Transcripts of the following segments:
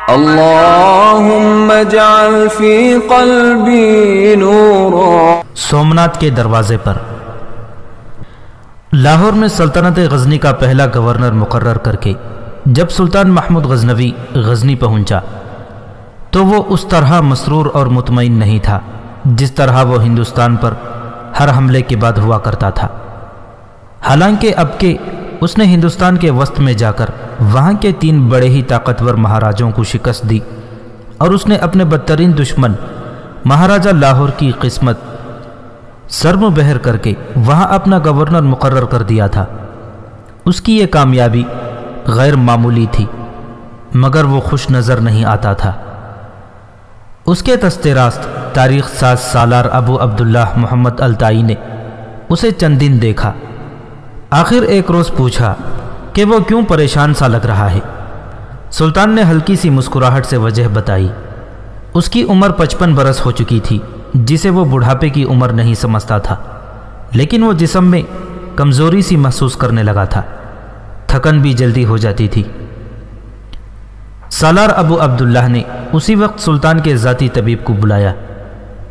اللهم اجعل في قلبي نورا۔ سومنات کے دروازے پر لاہور میں سلطنت غزنی کا پہلا گورنر مقرر کر کے جب سلطان محمود غزنوی غزنی پہنچا تو وہ اس طرح مسرور اور مطمئن نہیں تھا جس طرح وہ ہندوستان پر ہر حملے کے بعد ہوا کرتا تھا۔ حالانکہ اب کہ اس نے ہندوستان کے وسط میں جا کر وہاں کے 3 بڑے ہی طاقتور مہاراجوں کو شکست دی اور اس نے اپنے بدترین دشمن مہاراجہ لاہور کی قسمت سرم بہر کر کے وہاں اپنا گورنر مقرر کر دیا تھا۔ اس کی یہ کامیابی غیر معمولی تھی مگر وہ خوش نظر نہیں آتا تھا۔ اس کے دست راست تاریخ ساز سالار ابو عبداللہ محمد التائی نے اسے چند دن دیکھا۔ آخر ایک روز پوچھا کہ وہ کیوں پریشان سا لگ رہا ہے۔ سلطان نے ہلکی سی مسکراہٹ سے وجہ بتائی۔ اس کی عمر 55 برس ہو چکی تھی جسے وہ بڑھاپے کی عمر نہیں سمجھتا تھا، لیکن وہ جسم میں کمزوری سی محسوس کرنے لگا تھا، تھکن بھی جلدی ہو جاتی تھی۔ سالار ابو عبداللہ نے اسی وقت سلطان کے ذاتی طبیب کو بلایا۔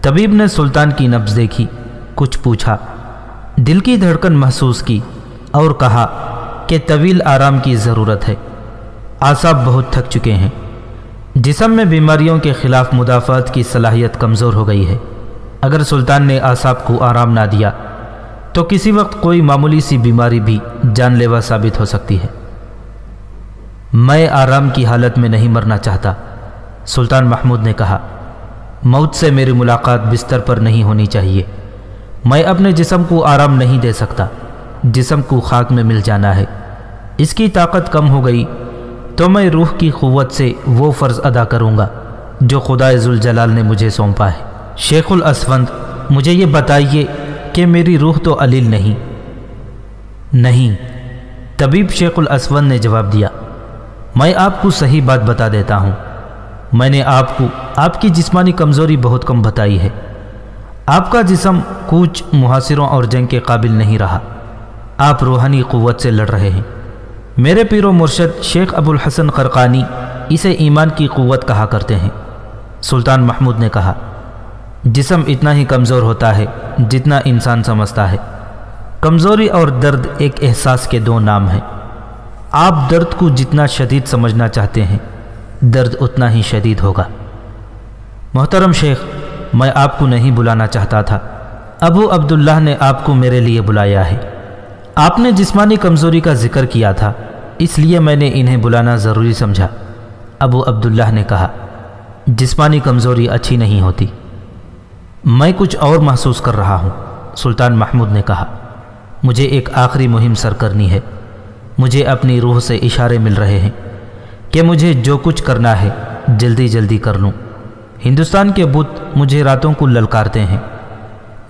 طبیب نے سلطان کی نبض دیکھی، کچھ پوچھا، دل کی دھڑکن محسوس کی اور کہا کہ طویل آرام کی ضرورت ہے، اعصاب بہت تھک چکے ہیں، جسم میں بیماریوں کے خلاف مدافعت کی صلاحیت کمزور ہو گئی ہے۔ اگر سلطان نے اعصاب کو آرام نہ دیا تو کسی وقت کوئی معمولی سی بیماری بھی جان لیوا ثابت ہو سکتی ہے۔ میں آرام کی حالت میں نہیں مرنا چاہتا، سلطان محمود نے کہا۔ موت سے میری ملاقات بستر پر نہیں ہونی چاہیے۔ میں اپنے جسم کو آرام نہیں دے سکتا، جسم کو خاک میں مل جانا ہے۔ اس کی طاقت کم ہو گئی تو میں روح کی قوت سے وہ فرض ادا کروں گا جو خدا ذوالجلال نے مجھے سونپا ہے۔ شیخ الاسفند، مجھے یہ بتائیے کہ میری روح تو علیل نہیں۔ طبیب شیخ الاسفند نے جواب دیا، میں آپ کو صحیح بات بتا دیتا ہوں۔ میں نے آپ کو آپ کی جسمانی کمزوری بہت کم بتائی ہے۔ آپ کا جسم کوچ، محاصروں اور جنگ کے قابل نہیں رہا۔ آپ روحانی قوت سے لڑ رہے ہیں۔ میرے پیر و مرشد شیخ ابو الحسن قرقانی اسے ایمان کی قوت کہا کرتے ہیں۔ سلطان محمود نے کہا، جسم اتنا ہی کمزور ہوتا ہے جتنا انسان سمجھتا ہے۔ کمزوری اور درد ایک احساس کے 2 نام ہیں۔ آپ درد کو جتنا شدید سمجھنا چاہتے ہیں، درد اتنا ہی شدید ہوگا۔ محترم شیخ، میں آپ کو نہیں بلانا چاہتا تھا، ابو عبداللہ نے آپ کو میرے لیے بلایا ہے۔ آپ نے جسمانی کمزوری کا ذکر کیا تھا، اس لیے میں نے انہیں بلانا ضروری سمجھا۔ ابو عبداللہ نے کہا، جسمانی کمزوری اچھی نہیں ہوتی، میں کچھ اور محسوس کر رہا ہوں۔ سلطان محمود نے کہا، مجھے ایک آخری مہم سر کرنی ہے۔ مجھے اپنی روح سے اشارے مل رہے ہیں کہ مجھے جو کچھ کرنا ہے جلدی جلدی کر لوں۔ ہندوستان کے بت مجھے راتوں کو للکارتے ہیں،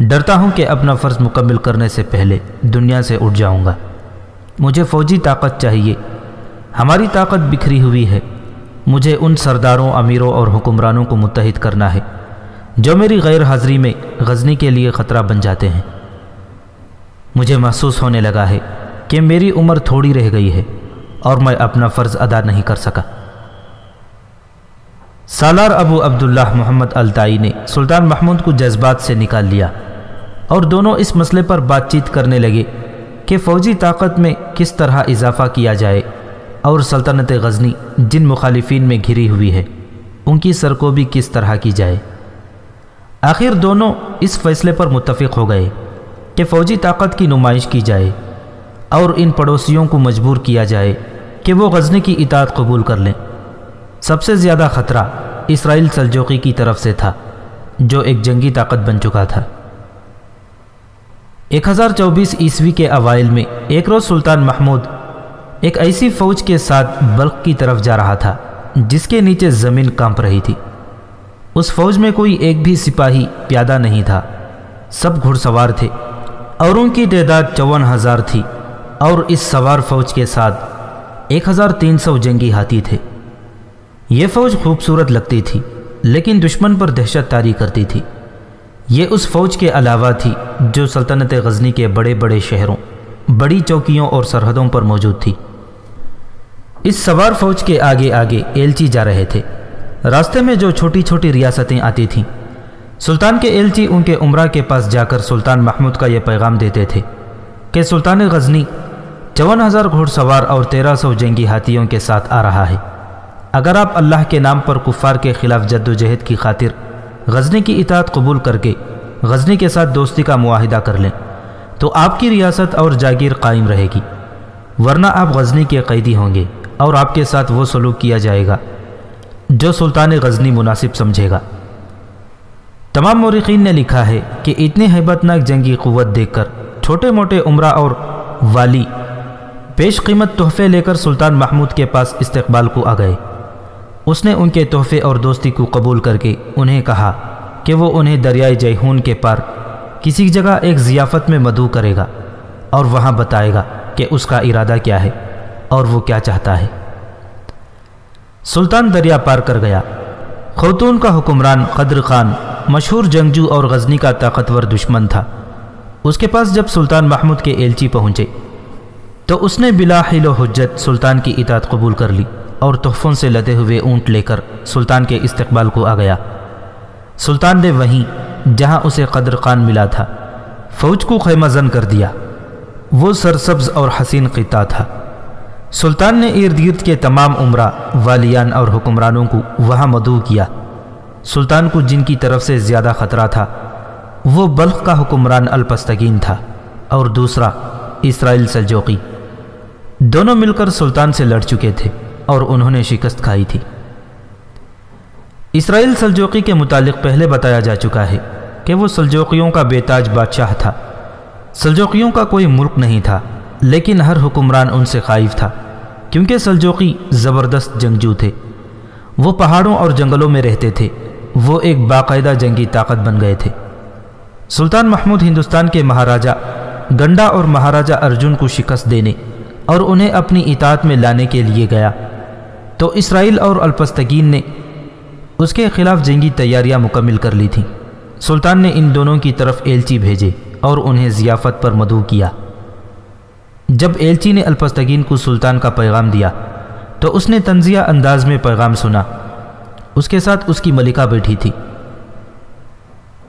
ڈرتا ہوں کہ اپنا فرض مکمل کرنے سے پہلے دنیا سے اٹھ جاؤں گا۔ مجھے فوجی طاقت چاہیے، ہماری طاقت بکھری ہوئی ہے۔ مجھے ان سرداروں، امیروں اور حکمرانوں کو متحد کرنا ہے جو میری غیر حاضری میں غزنی کے لیے خطرہ بن جاتے ہیں۔ مجھے محسوس ہونے لگا ہے کہ میری عمر تھوڑی رہ گئی ہے اور میں اپنا فرض ادا نہیں کر سکا۔ سالار ابو عبداللہ محمد التائی نے سلطان محمود کو جذبات سے نکال لیا اور دونوں اس مسئلے پر بات چیت کرنے لگے کہ فوجی طاقت میں کس طرح اضافہ کیا جائے اور سلطنت غزنی جن مخالفین میں گھری ہوئی ہے ان کی سرکوبی کس طرح کی جائے۔ آخر دونوں اس فیصلے پر متفق ہو گئے کہ فوجی طاقت کی نمائش کی جائے اور ان پڑوسیوں کو مجبور کیا جائے کہ وہ غزنی کی اطاعت قبول کر لیں۔ سب سے زیادہ خطرہ اسرائیل سلجوقی کی طرف سے تھا جو ایک جنگی طاقت بن چکا تھا۔ 1024 عیسوی کے اوائل میں ایک روز سلطان محمود ایک ایسی فوج کے ساتھ بلخ کی طرف جا رہا تھا جس کے نیچے زمین کانپ رہی تھی۔ اس فوج میں کوئی ایک بھی سپاہی پیادہ نہیں تھا، سب گھڑ سوار تھے اور ان کی تعداد 54,000 تھی اور اس سوار فوج کے ساتھ 1300 جنگی ہاتھی تھے۔ یہ فوج خوبصورت لگتی تھی لیکن دشمن پر دہشت طاری کرتی تھی۔ یہ اس فوج کے علاوہ تھی جو سلطنت غزنی کے بڑے بڑے شہروں، بڑی چوکیوں اور سرحدوں پر موجود تھی۔ اس سوار فوج کے آگے آگے ایلچی جا رہے تھے۔ راستے میں جو چھوٹی چھوٹی ریاستیں آتی تھیں، سلطان کے ایلچی ان کے عمرہ کے پاس جا کر سلطان محمود کا یہ پیغام دیتے تھے کہ سلطان غزنی 54,000 گھوڑ سوار اور 1300 جنگی ہاتھیوں کے ساتھ آ رہا ہے۔ اگر آپ اللہ کے نام پر کفار کے خلاف جد و جہد کی خاطر غزنی کی اطاعت قبول کر کے غزنی کے ساتھ دوستی کا معاہدہ کر لیں تو آپ کی ریاست اور جاگیر قائم رہے گی، ورنہ آپ غزنی کے قیدی ہوں گے اور آپ کے ساتھ وہ سلوک کیا جائے گا جو سلطان غزنی مناسب سمجھے گا۔ تمام مورخین نے لکھا ہے کہ اتنی ہیبت ناک جنگی قوت دیکھ کر چھوٹے موٹے عمرہ اور والی پیش قیمت تحفے لے کر سلطان محمود کے پاس استقبال کو آ گئے۔ اس نے ان کے تحفے اور دوستی کو قبول کر کے انہیں کہا کہ وہ انہیں دریائے جیہون کے پار کسی جگہ ایک ضیافت میں مدعو کرے گا اور وہاں بتائے گا کہ اس کا ارادہ کیا ہے اور وہ کیا چاہتا ہے۔ سلطان دریا پار کر گیا۔ خوتون کا حکمران قدر خان مشہور جنگجو اور غزنی کا طاقتور دشمن تھا۔ اس کے پاس جب سلطان محمود کے ایلچی پہنچے تو اس نے بلا حیل و حجت سلطان کی اطاعت قبول کر لی اور تحفوں سے لدے ہوئے اونٹ لے کر سلطان کے استقبال کو آ گیا۔ سلطان نے وہیں جہاں اسے قدر خان ملا تھا فوج کو خیمہ زن کر دیا۔ وہ سرسبز اور حسین خطہ تھا۔ سلطان نے ارد گرد کے تمام عمرہ، والیان اور حکمرانوں کو وہاں مدعو کیا۔ سلطان کو جن کی طرف سے زیادہ خطرہ تھا وہ بلخ کا حکمران الپستگین تھا اور دوسرا اسرائیل سلجوقی۔ دونوں مل کر سلطان سے لڑ چکے تھے اور انہوں نے شکست کھائی تھی۔ اسرائیل سلجوقی کے متعلق پہلے بتایا جا چکا ہے کہ وہ سلجوقیوں کا بے تاج بادشاہ تھا۔ سلجوقیوں کا کوئی ملک نہیں تھا، لیکن ہر حکمران ان سے خائف تھا کیونکہ سلجوقی زبردست جنگجو تھے۔ وہ پہاڑوں اور جنگلوں میں رہتے تھے۔ وہ ایک باقاعدہ جنگی طاقت بن گئے تھے۔ سلطان محمود ہندوستان کے مہاراجہ گنڈا اور مہاراجہ ارجن کو شکست دینے اور انہیں اپنی اطاعت میں لانے کے لیے گیا تو اسرائیل اور الپستگین نے اس کے خلاف جنگی تیاریاں مکمل کر لی تھیں۔ سلطان نے ان دونوں کی طرف ایلچی بھیجے اور انہیں ضیافت پر مدعو کیا۔ جب ایلچی نے الپستگین کو سلطان کا پیغام دیا تو اس نے طنزیہ انداز میں پیغام سنا۔ اس کے ساتھ اس کی ملکہ بیٹھی تھی۔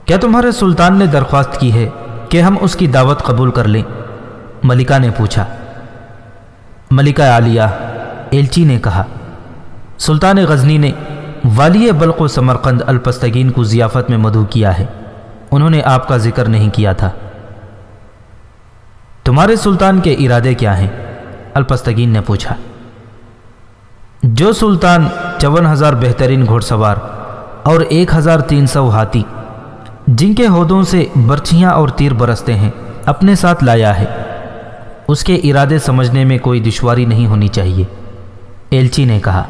کیا تمہارے سلطان نے درخواست کی ہے کہ ہم اس کی دعوت قبول کر لیں؟ ملکہ نے پوچھا۔ ملکہ عالیہ، ایلچی نے کہا، سلطان غزنی نے والی بلخ و سمرقند الپستگین کو ضیافت میں مدعو کیا ہے۔ انہوں نے آپ کا ذکر نہیں کیا تھا۔ تمہارے سلطان کے ارادے کیا ہیں؟ الپستگین نے پوچھا۔ جو سلطان 54,000 بہترین گھوڑ سوار اور 1,300 ہاتھی جن کے ہودوں سے برچھیاں اور تیر برستے ہیں اپنے ساتھ لایا ہے، اس کے ارادے سمجھنے میں کوئی دشواری نہیں ہونی چاہیے۔ ایلچی نے کہا،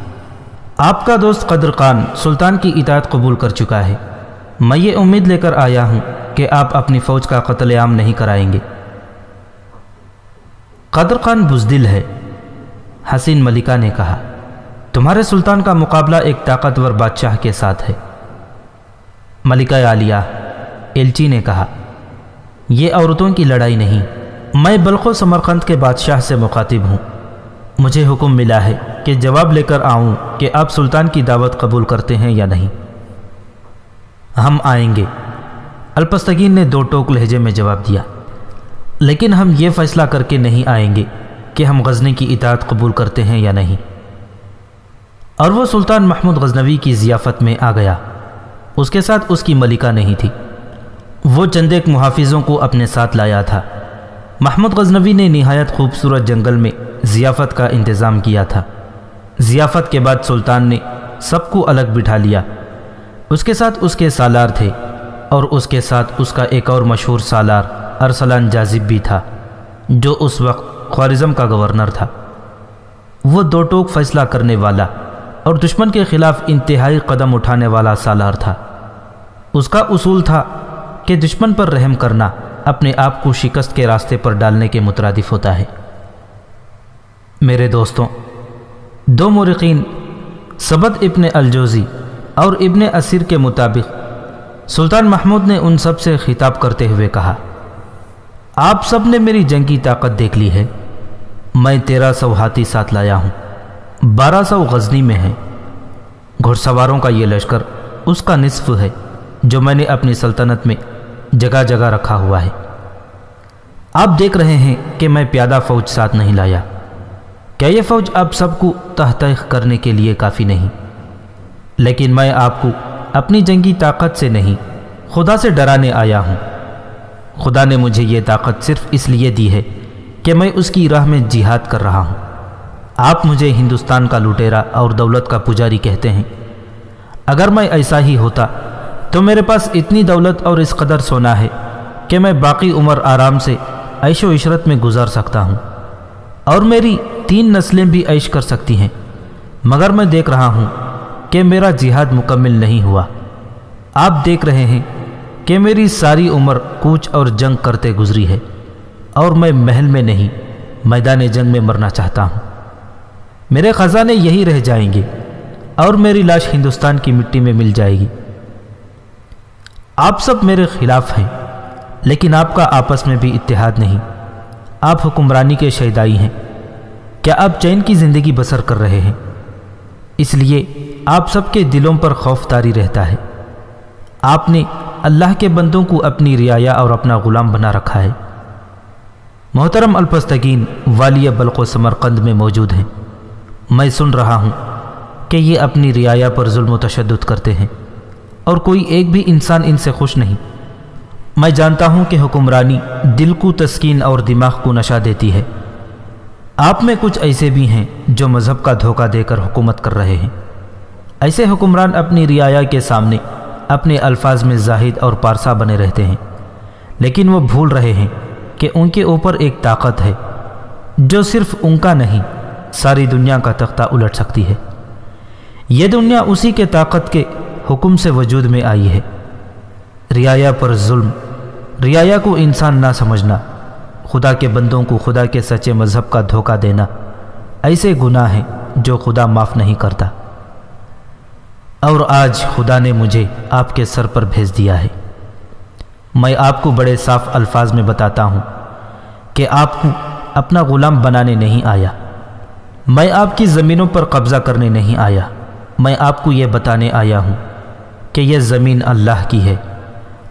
آپ کا دوست قدر خان سلطان کی اطاعت قبول کر چکا ہے۔ میں یہ امید لے کر آیا ہوں کہ آپ اپنی فوج کا قتل عام نہیں کرائیں گے۔ قدر خان بزدل ہے، حسین ملکہ نے کہا۔ تمہارے سلطان کا مقابلہ ایک طاقتور بادشاہ کے ساتھ ہے۔ ملکہ عالیہ، ایلچی نے کہا، یہ عورتوں کی لڑائی نہیں، میں بلخ و سمرقند کے بادشاہ سے مخاطب ہوں۔ مجھے حکم ملا ہے کہ جواب لے کر آؤں کہ آپ سلطان کی دعوت قبول کرتے ہیں یا نہیں۔ ہم آئیں گے، الپستگین نے دو ٹوک لہجے میں جواب دیا، لیکن ہم یہ فیصلہ کر کے نہیں آئیں گے کہ ہم غزنی کی اطاعت قبول کرتے ہیں یا نہیں۔ اور وہ سلطان محمود غزنوی کی ضیافت میں آ گیا۔ اس کے ساتھ اس کی ملکہ نہیں تھی۔ وہ چند ایک محافظوں کو اپنے ساتھ لایا تھا۔ محمود غزنوی نے نہایت خوبصورت جنگل میں ضیافت کا انتظام کیا تھا۔ ضیافت کے بعد سلطان نے سب کو الگ بٹھا لیا۔ اس کے ساتھ اس کے سالار تھے اور اس کے ساتھ اس کا ایک اور مشہور سالار ارسلان جاذب بھی تھا، جو اس وقت خوارزم کا گورنر تھا۔ وہ دو ٹوک فیصلہ کرنے والا اور دشمن کے خلاف انتہائی قدم اٹھانے والا سالار تھا۔ اس کا اصول تھا کہ دشمن پر رحم کرنا اپنے آپ کو شکست کے راستے پر ڈالنے کے مترادف ہوتا ہے۔ میرے دوستوں، دو مورخین سبت ابن الجوزی اور ابن اسیر کے مطابق سلطان محمود نے ان سب سے خطاب کرتے ہوئے کہا، آپ سب نے میری جنگی طاقت دیکھ لی ہے۔ میں 1300 ہاتھی ساتھ لایا ہوں۔ 1200 غزنی میں ہیں۔ گھڑ سواروں کا یہ لشکر اس کا نصف ہے جو میں نے اپنی سلطنت میں جگہ جگہ رکھا ہوا ہے۔ آپ دیکھ رہے ہیں کہ میں پیادہ فوج ساتھ نہیں لایا۔ کیا یہ فوج آپ سب کو تحقیق کرنے کے لیے کافی نہیں؟ لیکن میں آپ کو اپنی جنگی طاقت سے نہیں، خدا سے ڈرانے آیا ہوں۔ خدا نے مجھے یہ طاقت صرف اس لیے دی ہے کہ میں اس کی راہ میں جہاد کر رہا ہوں۔ آپ مجھے ہندوستان کا لٹیرا اور دولت کا پجاری کہتے ہیں۔ اگر میں ایسا ہی ہوتا تو میرے پاس اتنی دولت اور اس قدر سونا ہے کہ میں باقی عمر آرام سے عیش و عشرت میں گزار سکتا ہوں، اور میری 3 نسلیں بھی عیش کر سکتی ہیں، مگر میں دیکھ رہا ہوں کہ میرا جہاد مکمل نہیں ہوا۔ آپ دیکھ رہے ہیں کہ میری ساری عمر کوچ اور جنگ کرتے گزری ہے، اور میں محل میں نہیں میدان جنگ میں مرنا چاہتا ہوں۔ میرے خزانے یہی رہ جائیں گے اور میری لاش ہندوستان کی مٹی میں مل جائے گی۔ آپ سب میرے خلاف ہیں، لیکن آپ کا آپس میں بھی اتحاد نہیں۔ آپ حکمرانی کے شیدائی ہیں۔ کیا آپ چین کی زندگی بسر کر رہے ہیں؟ اس لیے آپ سب کے دلوں پر خوف طاری رہتا ہے۔ آپ نے اللہ کے بندوں کو اپنی رعایا اور اپنا غلام بنا رکھا ہے۔ محترم الپستگین والی بلخ و سمرقند میں موجود ہیں۔ میں سن رہا ہوں کہ یہ اپنی رعایا پر ظلم و تشدد کرتے ہیں، اور کوئی ایک بھی انسان ان سے خوش نہیں۔ میں جانتا ہوں کہ حکمرانی دل کو تسکین اور دماغ کو نشہ دیتی ہے۔ آپ میں کچھ ایسے بھی ہیں جو مذہب کا دھوکہ دے کر حکومت کر رہے ہیں۔ ایسے حکمران اپنی رعایا کے سامنے اپنے الفاظ میں زاہد اور پارسا بنے رہتے ہیں، لیکن وہ بھول رہے ہیں کہ ان کے اوپر ایک طاقت ہے جو صرف ان کا نہیں، ساری دنیا کا تختہ الٹ سکتی ہے۔ یہ دنیا اسی کے طاقت کے حکم سے وجود میں آئی ہے۔ رعایا پر ظلم، رعایا کو انسان نہ سمجھنا، خدا کے بندوں کو خدا کے سچے مذہب کا دھوکہ دینا، ایسے گناہ ہیں جو خدا معاف نہیں کرتا۔ اور آج خدا نے مجھے آپ کے سر پر بھیج دیا ہے۔ میں آپ کو بڑے صاف الفاظ میں بتاتا ہوں کہ آپ کو اپنا غلام بنانے نہیں آیا۔ میں آپ کی زمینوں پر قبضہ کرنے نہیں آیا۔ میں آپ کو یہ بتانے آیا ہوں کہ یہ زمین اللہ کی ہے،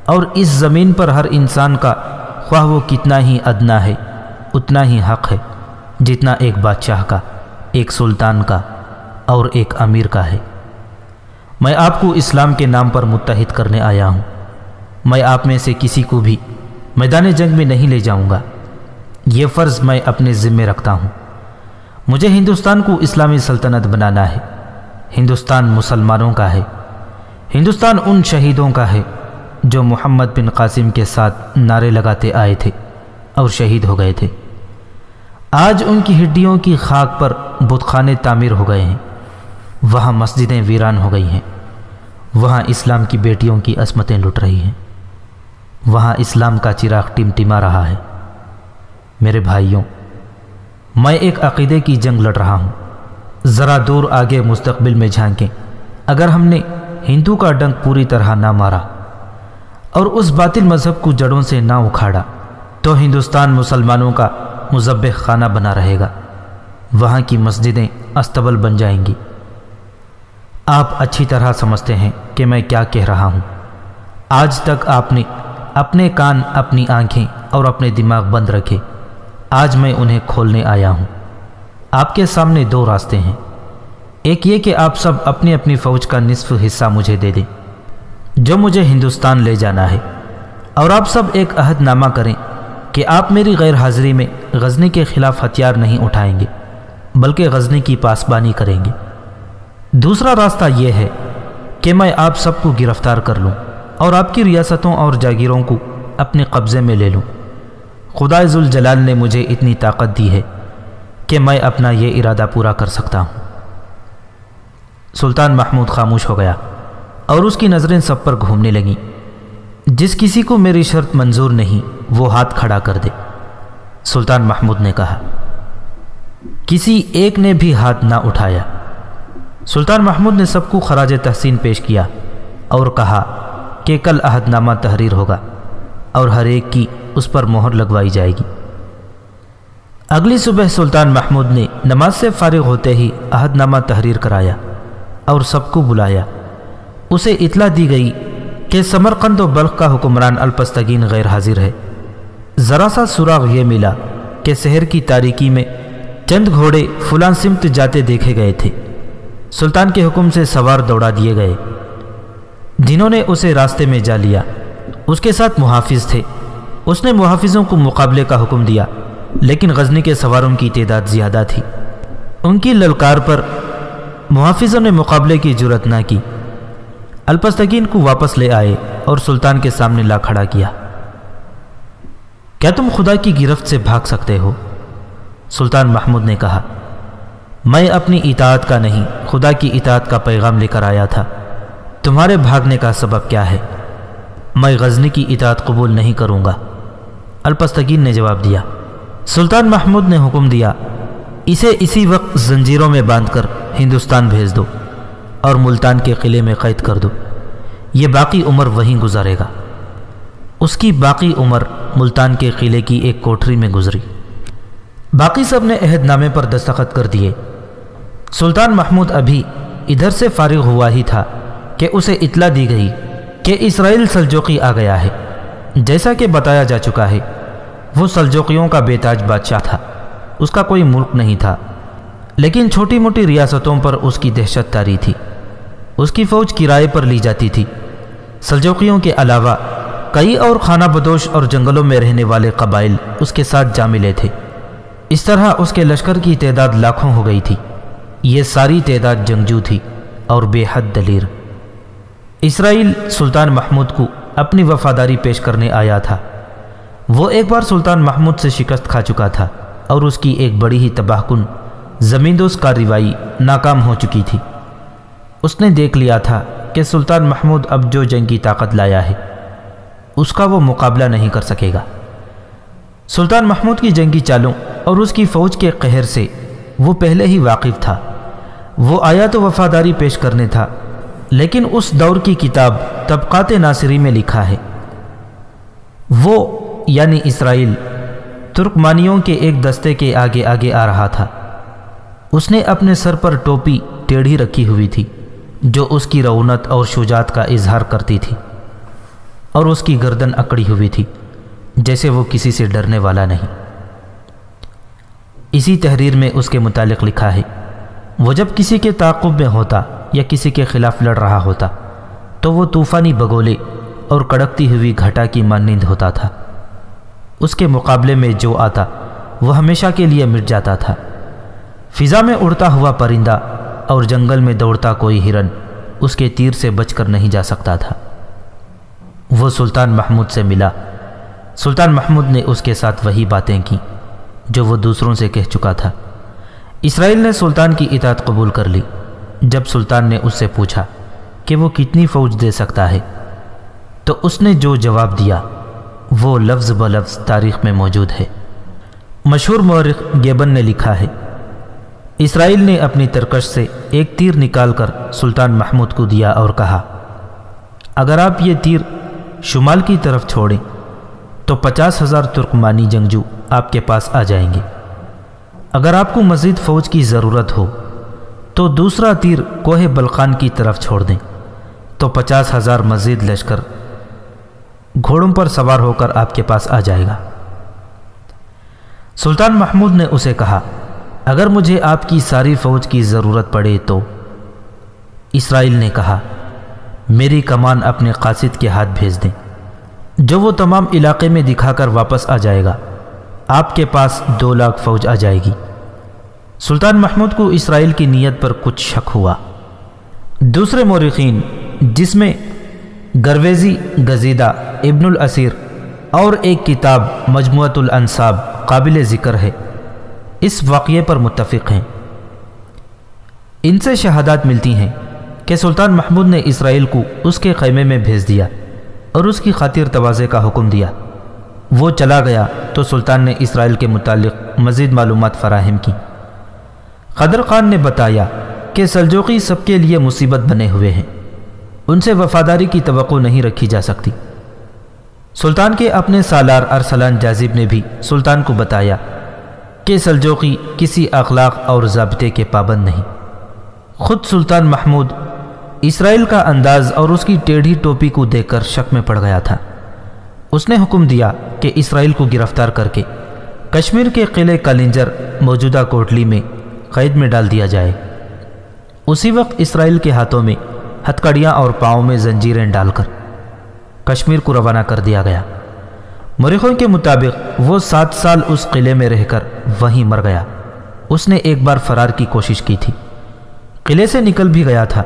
اور اس زمین پر ہر انسان کا، خواہ وہ کتنا ہی ادنا ہے، اتنا ہی حق ہے جتنا ایک بادشاہ کا، ایک سلطان کا اور ایک امیر کا ہے۔ میں آپ کو اسلام کے نام پر متحد کرنے آیا ہوں۔ میں آپ میں سے کسی کو بھی میدان جنگ میں نہیں لے جاؤں گا۔ یہ فرض میں اپنے ذمے رکھتا ہوں۔ مجھے ہندوستان کو اسلامی سلطنت بنانا ہے۔ ہندوستان مسلمانوں کا ہے۔ ہندوستان ان شہیدوں کا ہے جو محمد بن قاسم کے ساتھ نعرے لگاتے آئے تھے اور شہید ہو گئے تھے۔ آج ان کی ہڈیوں کی خاک پر بت خانے تعمیر ہو گئے ہیں، وہاں مسجدیں ویران ہو گئی ہیں، وہاں اسلام کی بیٹیوں کی عصمتیں لٹ رہی ہیں، وہاں اسلام کا چراغ ٹمٹما رہا ہے۔ میرے بھائیوں، میں ایک عقیدے کی جنگ لڑ رہا ہوں۔ ذرا دور آگے مستقبل میں جھانکیں۔ اگر ہم نے ہندو کا ڈنک پوری طرح نہ مارا اور اس باطل مذہب کو جڑوں سے نہ اکھاڑا تو ہندوستان مسلمانوں کا مذبح خانہ بنا رہے گا۔ وہاں کی مسجدیں استبل بن جائیں گی۔ آپ اچھی طرح سمجھتے ہیں کہ میں کیا کہہ رہا ہوں۔ آج تک آپ نے اپنے کان، اپنی آنکھیں اور اپنے دماغ بند رکھے۔ آج میں انہیں کھولنے آیا ہوں۔ آپ کے سامنے 2 راستے ہیں۔ ایک یہ کہ آپ سب اپنی اپنی فوج کا نصف حصہ مجھے دے دیں جو مجھے ہندوستان لے جانا ہے، اور آپ سب ایک عہد نامہ کریں کہ آپ میری غیر حاضری میں غزنی کے خلاف ہتھیار نہیں اٹھائیں گے بلکہ غزنی کی پاسبانی کریں گے۔ دوسرا راستہ یہ ہے کہ میں آپ سب کو گرفتار کر لوں اور آپ کی ریاستوں اور جاگیروں کو اپنے قبضے میں لے لوں۔ خدا ذوالجلال نے مجھے اتنی طاقت دی ہے کہ میں اپنا یہ ارادہ پورا کر سکتا ہوں۔ سلطان محمود خاموش ہو گیا اور اس کی نظریں سب پر گھومنے لگیں۔ جس کسی کو میری شرط منظور نہیں وہ ہاتھ کھڑا کر دے، سلطان محمود نے کہا۔ کسی ایک نے بھی ہاتھ نہ اٹھایا۔ سلطان محمود نے سب کو خراج تحسین پیش کیا اور کہا کہ کل عہد نامہ تحریر ہوگا اور ہر ایک کی اس پر مہر لگوائی جائے گی۔ اگلی صبح سلطان محمود نے نماز سے فارغ ہوتے ہی عہد نامہ تحریر کرایا اور سب کو بلایا۔ اسے اطلاع دی گئی کہ سمرقند و بلخ کا حکمران الپستگین غیر حاضر ہے۔ ذرا سا سراغ یہ ملا کہ شہر کی تاریکی میں چند گھوڑے فلاں سمت جاتے دیکھے گئے تھے۔ سلطان کے حکم سے سوار دوڑا دیے گئے، جنہوں نے اسے راستے میں جا لیا۔ اس کے ساتھ محافظ تھے۔ اس نے محافظوں کو مقابلے کا حکم دیا، لیکن غزنی کے سواروں کی تعداد زیادہ تھی۔ ان کی للکار پر محافظوں نے مقابلے کی جرأت نہ کی۔ الپستگین کو واپس لے آئے اور سلطان کے سامنے لا کھڑا کیا۔ کیا تم خدا کی گرفت سے بھاگ سکتے ہو؟ سلطان محمود نے کہا، میں اپنی اطاعت کا نہیں، خدا کی اطاعت کا پیغام لے کر آیا تھا۔ تمہارے بھاگنے کا سبب کیا ہے؟ میں غزنی کی اطاعت قبول نہیں کروں گا، الپستگین نے جواب دیا۔ سلطان محمود نے حکم دیا، اسے اسی وقت زنجیروں میں باندھ کر ہندوستان بھیج دو اور ملتان کے قلعے میں قید کر دو۔ یہ باقی عمر وہیں گزارے گا۔ اس کی باقی عمر ملتان کے قلعے کی ایک کوٹری میں گزری۔ باقی سب نے عہد نامے پر دستخط کر دیے۔ سلطان محمود ابھی ادھر سے فارغ ہوا ہی تھا کہ اسے اطلاع دی گئی کہ اسرائیل سلجوقی آ گیا ہے۔ جیسا کہ بتایا جا چکا ہے، وہ سلجوقیوں کا بے تاج بادشاہ تھا۔ اس کا کوئی ملک نہیں تھا، لیکن چھوٹی موٹی ریاستوں پر اس کی دہشت طاری تھی۔ اس کی فوج کرائے پر لی جاتی تھی۔ سلجوقیوں کے علاوہ کئی اور خانہ بدوش اور جنگلوں میں رہنے والے قبائل اس کے ساتھ جا ملے تھے۔ اس طرح اس کے لشکر کی تعداد لاکھوں ہو گئی تھی۔ یہ ساری تعداد جنگجو تھی اور بے حد دلیر۔ اسرائیل سلطان محمود کو اپنی وفاداری پیش کرنے آیا تھا۔ وہ ایک بار سلطان محمود سے شکست کھا چکا تھا اور اس کی ایک بڑی ہی تباہ کن زمیندوز کارروائی ناکام ہو چکی تھی۔ اس نے دیکھ لیا تھا کہ سلطان محمود اب جو جنگی طاقت لایا ہے، اس کا وہ مقابلہ نہیں کر سکے گا۔ سلطان محمود کی جنگی چالوں اور اس کی فوج کے قہر سے وہ پہلے ہی واقف تھا۔ وہ آیا تو وفاداری پیش کرنے تھا، لیکن اس دور کی کتاب طبقات ناصری میں لکھا ہے، وہ یعنی اسرائیل ترکمانیوں کے ایک دستے کے آگے آگے آ رہا تھا۔ اس نے اپنے سر پر ٹوپی ٹیڑھی رکھی ہوئی تھی، جو اس کی رعونت اور شجاعت کا اظہار کرتی تھی، اور اس کی گردن اکڑی ہوئی تھی، جیسے وہ کسی سے ڈرنے والا نہیں۔ اسی تحریر میں اس کے متعلق لکھا ہے، وہ جب کسی کے تعاقب میں ہوتا یا کسی کے خلاف لڑ رہا ہوتا تو وہ طوفانی بگولے اور کڑکتی ہوئی گھٹا کی مانند ہوتا تھا۔ اس کے مقابلے میں جو آتا وہ ہمیشہ کے لیے مٹ جاتا تھا۔ فضا میں اڑتا ہوا پرندہ اور جنگل میں دوڑتا کوئی ہرن اس کے تیر سے بچ کر نہیں جا سکتا تھا۔ وہ سلطان محمود سے ملا۔ سلطان محمود نے اس کے ساتھ وہی باتیں کی جو وہ دوسروں سے کہہ چکا تھا۔ اسرائیل نے سلطان کی اطاعت قبول کر لی۔ جب سلطان نے اس سے پوچھا کہ وہ کتنی فوج دے سکتا ہے، تو اس نے جو جواب دیا وہ لفظ بلفظ تاریخ میں موجود ہے۔ مشہور مورخ گیبن نے لکھا ہے، اسرائیل نے اپنی ترکش سے ایک تیر نکال کر سلطان محمود کو دیا اور کہا، اگر آپ یہ تیر شمال کی طرف چھوڑیں تو 50,000 ترکمانی جنگجو آپ کے پاس آ جائیں گے۔ اگر آپ کو مزید فوج کی ضرورت ہو تو دوسرا تیر کوہ بلخان کی طرف چھوڑ دیں تو 50,000 مزید لشکر گھوڑوں پر سوار ہو کر آپ کے پاس آ جائے گا۔ سلطان محمود نے اسے کہا، اگر مجھے آپ کی ساری فوج کی ضرورت پڑے تو؟ اسرائیل نے کہا، میری کمان اپنے قاصد کے ہاتھ بھیج دیں، جو وہ تمام علاقے میں دکھا کر واپس آ جائے گا۔ آپ کے پاس 2 لاکھ فوج آ جائے گی۔ سلطان محمود کو اسرائیل کی نیت پر کچھ شک ہوا۔ دوسرے مورخین، جس میں گرویزی گزیدہ، ابن الاسیر اور ایک کتاب مجموعۃ الانساب قابل ذکر ہے، اس واقعے پر متفق ہیں۔ ان سے شہادات ملتی ہیں کہ سلطان محمود نے اسرائیل کو اس کے خیمے میں بھیج دیا اور اس کی خاطر تواضع کا حکم دیا۔ وہ چلا گیا تو سلطان نے اسرائیل کے متعلق مزید معلومات فراہم کی۔ قدر خان نے بتایا کہ سلجوقی سب کے لیے مصیبت بنے ہوئے ہیں، ان سے وفاداری کی توقع نہیں رکھی جا سکتی۔ سلطان کے اپنے سالار ارسلان جاذب نے بھی سلطان کو بتایا کہ سلجوقی کسی اخلاق اور ضابطے کے پابند نہیں۔ خود سلطان محمود اسرائیل کا انداز اور اس کی ٹیڑھی ٹوپی کو دیکھ کر شک میں پڑ گیا تھا۔ اس نے حکم دیا کہ اسرائیل کو گرفتار کر کے کشمیر کے قلعے کالنجر موجودہ کوٹلی میں قید میں ڈال دیا جائے۔ اسی وقت اسرائیل کے ہاتھوں میں ہتھکڑیاں اور پاؤں میں زنجیریں ڈال کر کشمیر کو روانہ کر دیا گیا۔ مورخوں کے مطابق وہ 7 سال اس قلعے میں رہ کر وہیں مر گیا۔ اس نے ایک بار فرار کی کوشش کی تھی، قلعے سے نکل بھی گیا تھا،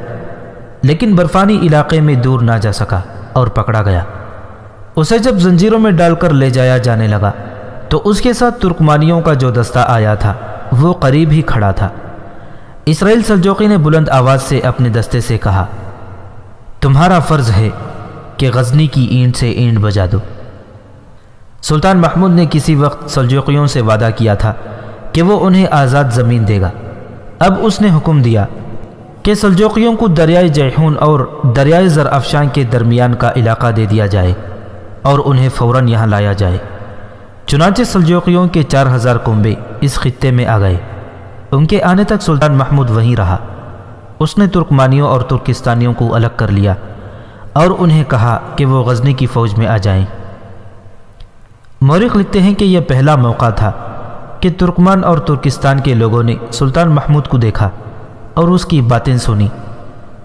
لیکن برفانی علاقے میں دور نہ جا سکا اور پکڑا گیا۔ اسے جب زنجیروں میں ڈال کر لے جایا جانے لگا تو اس کے ساتھ ترکمانیوں کا جو دستہ آیا تھا وہ قریب ہی کھڑا تھا۔ اسرائیل سلجوقی نے بلند آواز سے اپنے دستے سے کہا، تمہارا فرض ہے کہ غزنی کی اینٹ سے اینٹ بجا دو۔ سلطان محمود نے کسی وقت سلجوقیوں سے وعدہ کیا تھا کہ وہ انہیں آزاد زمین دے گا۔ اب اس نے حکم دیا کہ سلجوقیوں کو دریائے جیحون اور دریائے زرافشان کے درمیان کا علاقہ دے دیا جائے اور انہیں فوراً یہاں لایا جائے۔ چنانچہ سلجوقیوں کے 4000 کنبے اس خطے میں آ گئے۔ ان کے آنے تک سلطان محمود وہیں رہا۔ اس نے ترکمانیوں اور ترکستانیوں کو الگ کر لیا اور انہیں کہا کہ وہ غزنی کی فوج میں آ جائیں۔ مورخ لکھتے ہیں کہ یہ پہلا موقع تھا کہ ترکمان اور ترکستان کے لوگوں نے سلطان محمود کو دیکھا اور اس کی باتیں سنی۔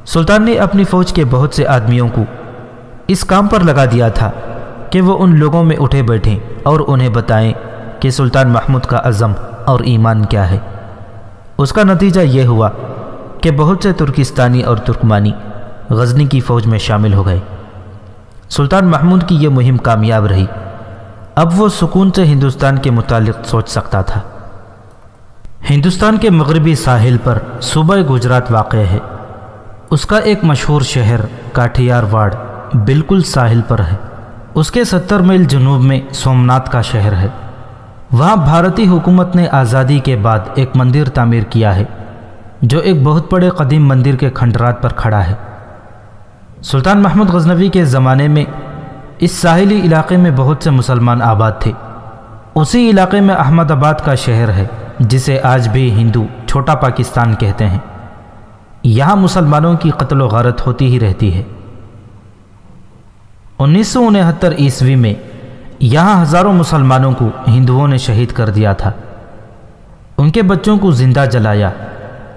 سلطان نے اپنی فوج کے بہت سے آدمیوں کو اس کام پر لگا دیا تھا کہ وہ ان لوگوں میں اٹھے بیٹھیں اور انہیں بتائیں کہ سلطان محمود کا عزم اور ایمان کیا ہے۔ اس کا نتیجہ یہ ہوا کہ بہت سے ترکستانی اور ترکمانی غزنی کی فوج میں شامل ہو گئے۔ سلطان محمود کی یہ مہم کامیاب رہی۔ اب وہ سکون سے ہندوستان کے متعلق سوچ سکتا تھا۔ ہندوستان کے مغربی ساحل پر صوبہ گجرات واقع ہے۔ اس کا ایک مشہور شہر کاٹھیار واڑ بالکل ساحل پر ہے۔ اس کے 70 میل جنوب میں سومناتھ کا شہر ہے۔ وہاں بھارتی حکومت نے آزادی کے بعد ایک مندر تعمیر کیا ہے جو ایک بہت بڑے قدیم مندر کے کھنڈرات پر کھڑا ہے۔ سلطان محمود غزنوی کے زمانے میں اس ساحلی علاقے میں بہت سے مسلمان آباد تھے۔ اسی علاقے میں احمد آباد کا شہر ہے جسے آج بھی ہندو چھوٹا پاکستان کہتے ہیں۔ یہاں مسلمانوں کی قتل و غارت ہوتی ہی رہتی ہے۔ 1969 عیسوی میں یہاں ہزاروں مسلمانوں کو ہندوؤں نے شہید کر دیا تھا۔ ان کے بچوں کو زندہ جلایا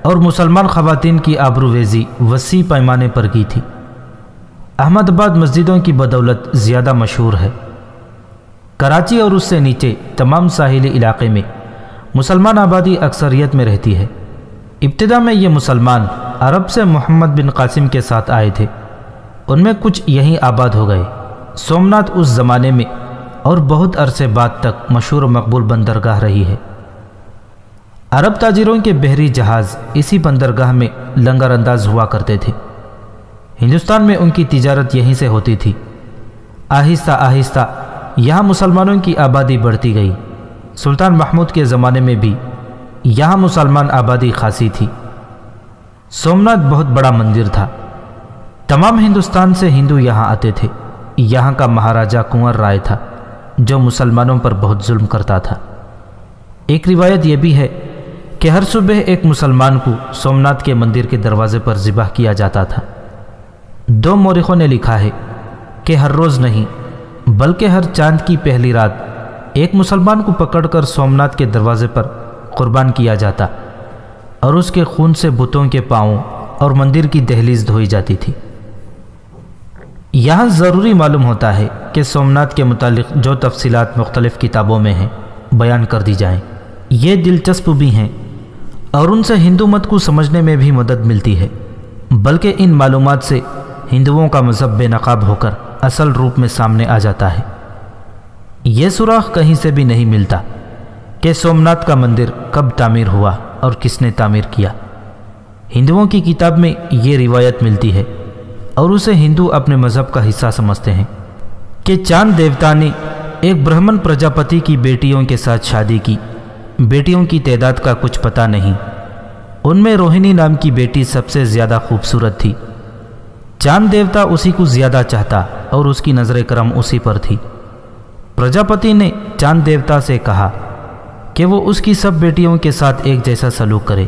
اور مسلمان خواتین کی آبروریزی وسیع پیمانے پر کی تھی۔ احمد آباد مسجدوں کی بدولت زیادہ مشہور ہے۔ کراچی اور اس سے نیچے تمام ساحلی علاقے میں مسلمان آبادی اکثریت میں رہتی ہے۔ ابتدا میں یہ مسلمان عرب سے محمد بن قاسم کے ساتھ آئے تھے، ان میں کچھ یہیں آباد ہو گئے۔ سومناتھ اس زمانے میں اور بہت عرصے بعد تک مشہور و مقبول بندرگاہ رہی ہے۔ عرب تاجروں کے بحری جہاز اسی بندرگاہ میں لنگر انداز ہوا کرتے تھے۔ ہندوستان میں ان کی تجارت یہیں سے ہوتی تھی۔ آہستہ آہستہ یہاں مسلمانوں کی آبادی بڑھتی گئی۔ سلطان محمود کے زمانے میں بھی یہاں مسلمان آبادی خاصی تھی۔ سومناتھ بہت بڑا مندر تھا۔ تمام ہندوستان سے ہندو یہاں آتے تھے۔ یہاں کا مہاراجہ کنور رائے تھا جو مسلمانوں پر بہت ظلم کرتا تھا۔ ایک روایت یہ بھی ہے کہ ہر صبح ایک مسلمان کو سومناتھ کے مندر کے دروازے پر ذبح کیا جاتا تھا۔ 2 مورخوں نے لکھا ہے کہ ہر روز نہیں بلکہ ہر چاند کی پہلی رات ایک مسلمان کو پکڑ کر سومناتھ کے دروازے پر قربان کیا جاتا اور اس کے خون سے بتوں کے پاؤں اور مندر کی دہلیز دھوئی جاتی تھی۔ یہاں ضروری معلوم ہوتا ہے کہ سومناتھ کے متعلق جو تفصیلات مختلف کتابوں میں ہیں بیان کر دی جائیں۔ یہ دلچسپ بھی ہیں اور ان سے ہندو مت کو سمجھنے میں بھی مدد ملتی ہے، بلکہ ان معلومات سے ہندوؤں کا مذہب بے نقاب ہو کر اصل روپ میں سامنے آ جاتا ہے۔ یہ سراغ کہیں سے بھی نہیں ملتا کہ سومناتھ کا مندر کب تعمیر ہوا اور کس نے تعمیر کیا۔ ہندوؤں کی کتاب میں یہ روایت ملتی ہے اور اسے ہندو اپنے مذہب کا حصہ سمجھتے ہیں کہ چاند دیوتا نے ایک برہمن پرجاپتی کی بیٹیوں کے ساتھ شادی کی۔ بیٹیوں کی تعداد کا کچھ پتہ نہیں، ان میں روہنی نام کی بیٹی سب سے زیادہ خوبصورت تھی۔ چاند دیوتا اسی کو زیادہ چاہتا اور اس کی نظر کرم اسی پر تھی۔ پرجاپتی نے چاند دیوتا سے کہا کہ کہ وہ اس کی سب بیٹیوں کے ساتھ ایک جیسا سلوک کرے۔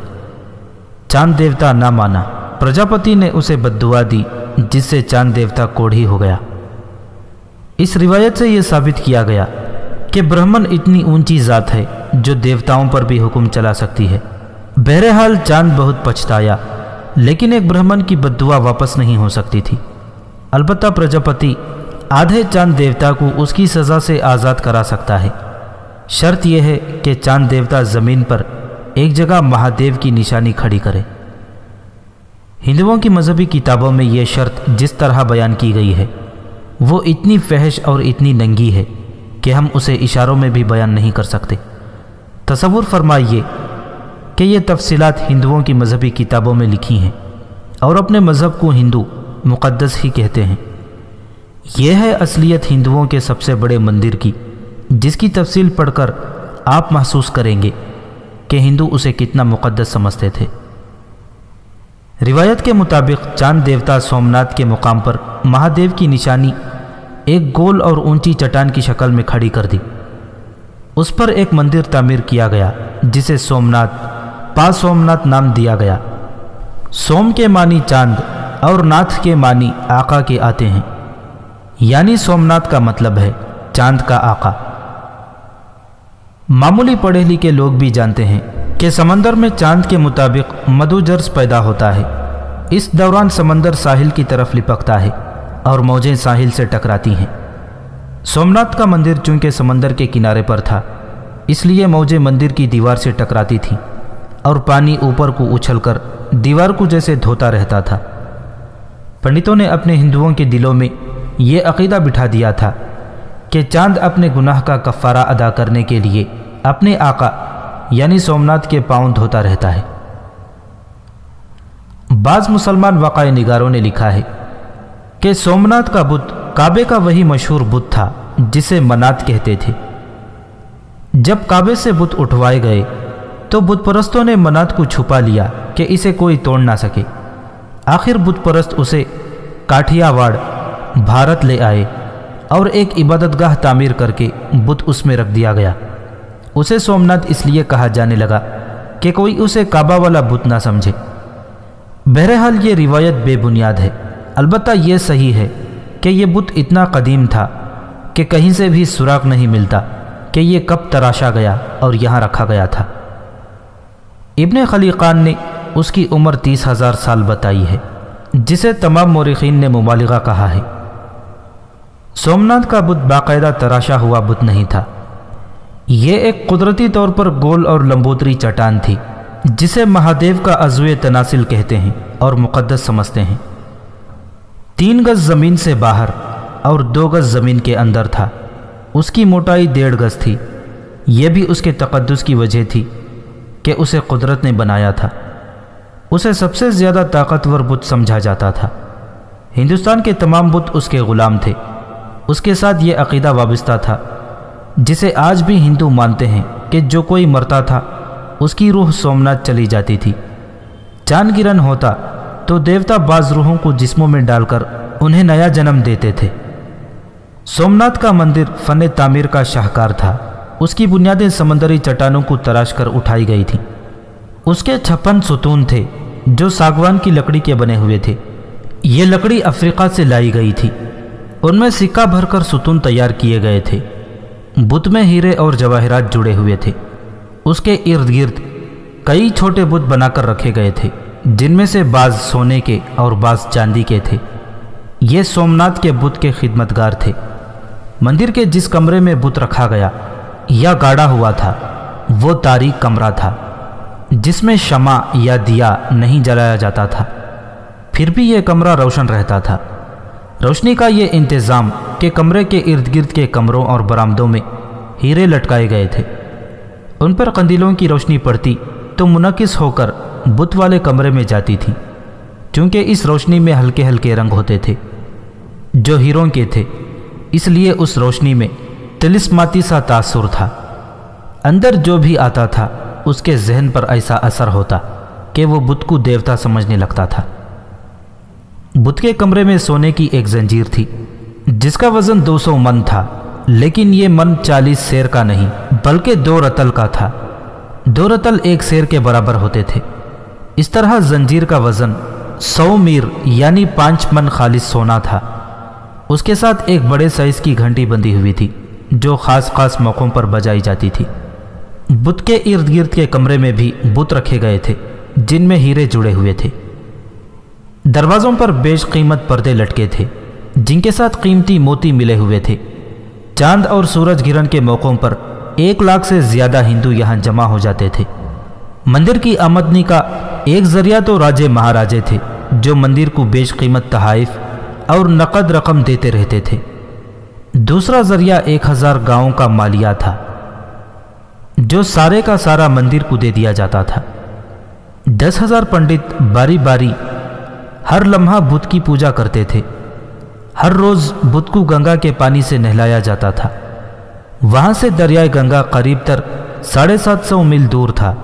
چاند دیوتا نہ مانا، پرجاپتی نے اسے بددعا دی جس سے چاند دیوتا کوڑھی ہو گیا۔ اس روایت سے یہ ثابت کیا گیا کہ برہمن اتنی اونچی ذات ہے جو دیوتاؤں پر بھی حکم چلا سکتی ہے۔ بہرحال چاند بہت پچھتایا، لیکن ایک برہمن کی بددعا واپس نہیں ہو سکتی تھی۔ البتہ پرجاپتی آدھے چاند دیوتا کو اس کی سزا سے آزاد کرا سکتا ہے۔ شرط یہ ہے کہ چاند دیوتا زمین پر ایک جگہ مہادیو کی نشانی کھڑی کرے۔ ہندوؤں کی مذہبی کتابوں میں یہ شرط جس طرح بیان کی گئی ہے وہ اتنی فحش اور اتنی ننگی ہے کہ ہم اسے اشاروں میں بھی بیان نہیں کر سکتے۔ تصور فرمائیے کہ یہ تفصیلات ہندوؤں کی مذہبی کتابوں میں لکھی ہیں اور اپنے مذہب کو ہندو مقدس ہی کہتے ہیں۔ یہ ہے اصلیت ہندوؤں کے سب سے بڑے مندر کی، جس کی تفصیل پڑھ کر آپ محسوس کریں گے کہ ہندو اسے کتنا مقدس سمجھتے تھے۔ روایت کے مطابق چاند دیوتا سومناتھ کے مقام پر مہادیو کی نشانی ایک گول اور اونچی چٹان کی شکل میں کھڑی کر دی۔ اس پر ایک مندر تعمیر کیا گیا جسے سومناتھ پا سومناتھ نام دیا گیا۔ سوم کے معنی چاند اور ناتھ کے معنی آقا کے آتے ہیں، یعنی سومناتھ کا مطلب ہے چاند کا آقا۔ معمولی پڑھے لکھے لوگ بھی جانتے ہیں کہ سمندر میں چاند کے مطابق مدو جرس پیدا ہوتا ہے۔ اس دوران سمندر ساحل کی طرف لپکتا ہے اور موجیں ساحل سے ٹکراتی ہیں۔ سومناتھ کا مندر چونکہ سمندر کے کنارے پر تھا، اس لیے موجیں مندر کی دیوار سے ٹکراتی تھیں اور پانی اوپر کو اچھل کر دیوار کو جیسے دھوتا رہتا تھا۔ پنڈتوں نے اپنے ہندوؤں کے دلوں میں یہ عقیدہ بٹھا دیا تھا کہ چاند اپنے گناہ کا کفارہ ادا کرنے کے لیے اپنے آقا یعنی سومناتھ کے پاؤں دھوتا رہتا ہے۔ بعض مسلمان واقعہ نگاروں نے لکھا ہے کہ سومناتھ کا بت کعبے کا وہی مشہور بت تھا جسے منات کہتے تھے۔ جب کعبے سے بت اٹھوائے گئے تو بت پرستوں نے منات کو چھپا لیا کہ اسے کوئی توڑ نہ سکے۔ آخر بت پرست اسے کاٹھیا واڑ بھارت لے آئے اور ایک عبادت گاہ تعمیر کر کے بت اس میں رکھ دیا گیا۔ اسے سومناتھ اس لیے کہا جانے لگا کہ کوئی اسے کعبہ والا بت نہ سمجھے۔ بہرحال یہ روایت بے بنیاد ہے، البتہ یہ صحیح ہے کہ یہ بت اتنا قدیم تھا کہ کہیں سے بھی سراغ نہیں ملتا کہ یہ کب تراشا گیا اور یہاں رکھا گیا تھا۔ ابن خلیقان نے اس کی عمر 30,000 سال بتائی ہے، جسے تمام مورخین نے مبالغہ کہا ہے۔ سومناتھ کا بت باقاعدہ تراشا ہوا بت نہیں تھا، یہ ایک قدرتی طور پر گول اور لمبوتری چٹان تھی جسے مہادیو کا عضو تناسل کہتے ہیں اور مقدس سمجھتے ہیں۔ 3 گز زمین سے باہر اور 2 گز زمین کے اندر تھا۔ اس کی موٹائی 1.5 گز تھی۔ یہ بھی اس کے تقدس کی وجہ تھی کہ اسے قدرت نے بنایا تھا۔ اسے سب سے زیادہ طاقتور بت سمجھا جاتا تھا۔ ہندوستان کے تمام بت اس کے غلام تھے۔ اس کے ساتھ یہ عقیدہ وابستہ تھا جسے آج بھی ہندو مانتے ہیں کہ جو کوئی مرتا تھا اس کی روح سومناتھ چلی جاتی تھی۔ چاند گرہن ہوتا تو دیوتا بعض روحوں کو جسموں میں ڈال کر انہیں نیا جنم دیتے تھے۔ سومناتھ کا مندر فن تعمیر کا شاہکار تھا۔ اس کی بنیادیں سمندری چٹانوں کو تراش کر اٹھائی گئی تھیں۔ اس کے 56 ستون تھے جو ساگوان کی لکڑی کے بنے ہوئے تھے۔ یہ لکڑی افریقہ سے لائی گئی تھی۔ ان میں سکہ بھر کر ستون تیار کیے گئے تھے۔ بت میں ہیرے اور جواہرات جڑے ہوئے تھے۔ اس کے ارد گرد کئی چھوٹے بت بنا کر رکھے گئے تھے، جن میں سے بعض سونے کے اور بعض چاندی کے تھے۔ یہ سومناتھ کے بت کے خدمتگار تھے۔ مندر کے جس کمرے میں بت رکھا گیا یا گاڑا ہوا تھا وہ تاریک کمرہ تھا، جس میں شمع یا دیا نہیں جلایا جاتا تھا۔ پھر بھی یہ کمرہ روشن رہتا تھا۔ روشنی کا یہ انتظام کہ کمرے کے ارد گرد کے کمروں اور برآمدوں میں ہیرے لٹکائے گئے تھے۔ ان پر قندیلوں کی روشنی پڑتی تو منعکس ہو کر بت والے کمرے میں جاتی تھی، چونکہ اس روشنی میں ہلکے ہلکے رنگ ہوتے تھے جو ہیروں کے تھے، اس لیے اس روشنی میں طلسماتی سا تاثر تھا۔ اندر جو بھی آتا تھا اس کے ذہن پر ایسا اثر ہوتا کہ وہ بت کو دیوتا سمجھنے لگتا تھا۔ بت کے کمرے میں سونے کی ایک زنجیر تھی جس کا وزن 200 من تھا، لیکن یہ من 40 سیر کا نہیں بلکہ 2 رتل کا تھا۔ دو رتل ایک سیر کے برابر ہوتے تھے۔ اس طرح زنجیر کا وزن 100 میر یعنی 5 من خالص سونا تھا۔ اس کے ساتھ ایک بڑے سائز کی گھنٹی بندھی ہوئی تھی جو خاص موقعوں پر بجائی جاتی تھی۔ بت کے ارد گرد کے کمرے میں بھی بت رکھے گئے تھے جن میں ہیرے جڑے ہوئے تھے۔ دروازوں پر بیش قیمت پردے لٹکے تھے جن کے ساتھ قیمتی موتی ملے ہوئے تھے۔ چاند اور سورج گرہن کے موقعوں پر 1 لاکھ سے زیادہ ہندو یہاں جمع ہو جاتے تھے۔ مندر کی آمدنی کا ایک ذریعہ تو راجے مہاراجے تھے جو مندر کو بیش قیمت تحائف اور نقد رقم دیتے رہتے تھے۔ دوسرا ذریعہ 1000 گاؤں کا مالیہ تھا جو سارے کا سارا مندر کو دے دیا جاتا تھا۔ 10,000 پنڈت باری باری ہر لمحہ بت کی پوجا کرتے تھے۔ ہر روز بت کو گنگا کے پانی سے نہلایا جاتا تھا۔ وہاں سے دریائے گنگا قریب تر 750 میل دور تھا۔